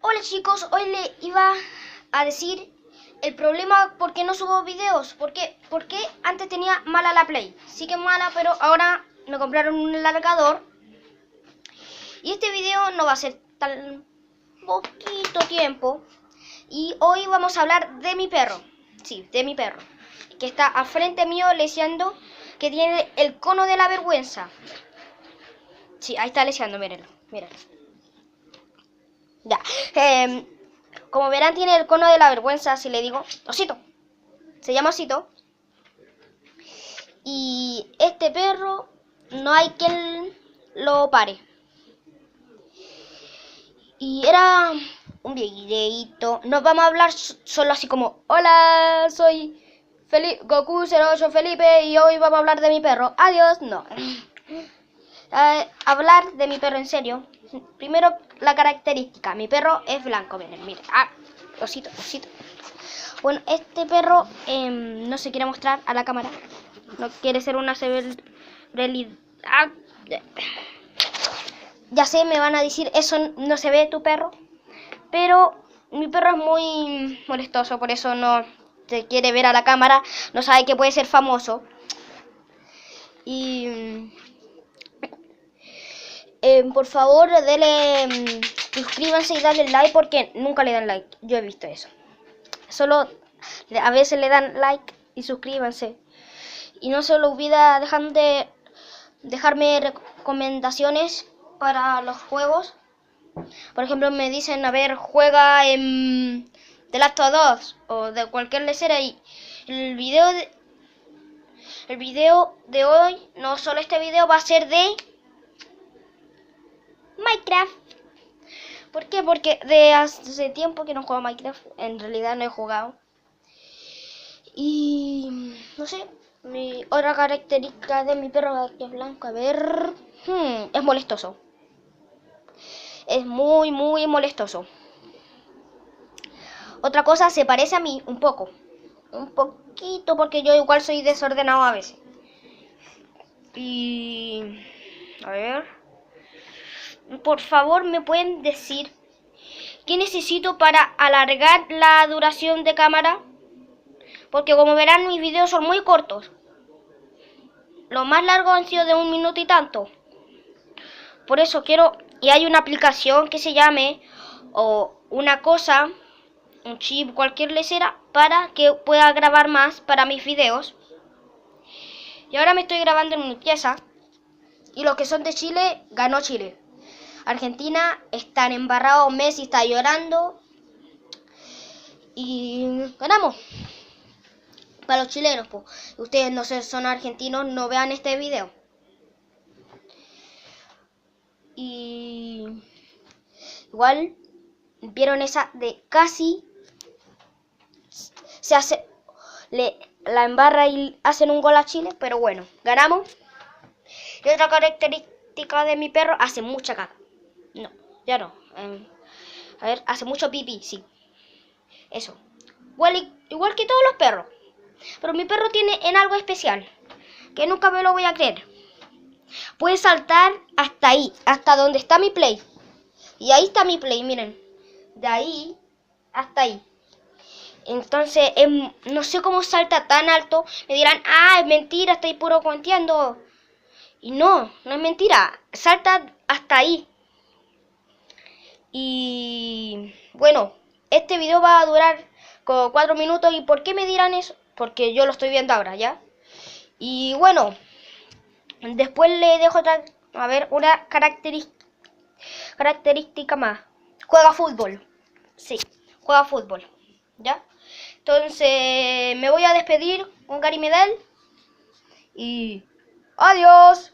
Hola chicos, hoy le iba a decir el problema por qué no subo videos. Porque antes tenía mala la Play. Sí que mala, pero ahora me compraron un alargador. Y este video no va a ser tan poquito tiempo. Y hoy vamos a hablar de mi perro. Sí, de mi perro. Que está al frente mío leseando, que tiene el cono de la vergüenza. Sí, ahí está leseando, mírenlo, mírenlo. Ya, como verán tiene el cono de la vergüenza, si le digo, Osito, se llama Osito. Y este perro no hay quien lo pare. Y era un videíto, nos vamos a hablar solo así como, hola, soy Goku 08 Felipe y hoy vamos a hablar de mi perro, adiós, no. Hablar de mi perro en serio. Primero la característica, mi perro es blanco, miren, miren, Osito. Bueno, este perro no se quiere mostrar a la cámara. No quiere ser una celebridad. Ya sé, me van a decir, eso no se ve tu perro. Pero mi perro es muy molestoso, por eso no se quiere ver a la cámara. No sabe que puede ser famoso. Y por favor, suscríbanse y denle like porque nunca le dan like. Yo he visto eso. Solo a veces le dan like y suscríbanse. Y no se lo olvida dejarme recomendaciones para los juegos. Por ejemplo, me dicen, a ver, juega en The Last of Us o de cualquier lecera. Y el video de hoy, no solo este video, va a ser de Minecraft. ¿Por qué? Porque de hace tiempo que no juego Minecraft. En realidad no he jugado. Y no sé, mi otra característica de mi perro que es blanco, a ver, es molestoso. Es muy molestoso. Otra cosa, se parece a mí un poco. Un poquito, porque yo igual soy desordenado a veces. Y a ver, por favor, ¿me pueden decir qué necesito para alargar la duración de cámara? Porque como verán, mis videos son muy cortos. Los más largos han sido de 1 minuto y tanto. Por eso quiero, y hay una aplicación que se llame, o una cosa, un chip, cualquier lecera, para que pueda grabar más para mis videos. Y ahora me estoy grabando en mi pieza. Y los que son de Chile, ganó Chile. Argentina están embarrados, Messi está llorando. Y ganamos. Para los chilenos, pues. Ustedes no son argentinos, no vean este video. Y igual vieron esa de casi se hace la embarra y hacen un gol a Chile, pero bueno, ganamos. Y otra característica de mi perro, hace mucha caca. No, ya no. A ver, hace mucho pipí, sí. Eso. Igual que todos los perros. Pero mi perro tiene en algo especial, que nunca me lo voy a creer. Puede saltar hasta ahí, hasta donde está mi Play. Y ahí está mi Play, miren. De ahí hasta ahí. Entonces, no sé cómo salta tan alto. Me dirán, es mentira, estoy puro cuenteando. Y no es mentira. Salta hasta ahí. Y bueno, este video va a durar como 4 minutos. ¿Y por qué me dirán eso? Porque yo lo estoy viendo ahora, ¿ya? Y bueno, después le dejo una característica más. Juega fútbol. Sí, juega fútbol. ¿Ya? Entonces me voy a despedir con Gary Medel. Y adiós.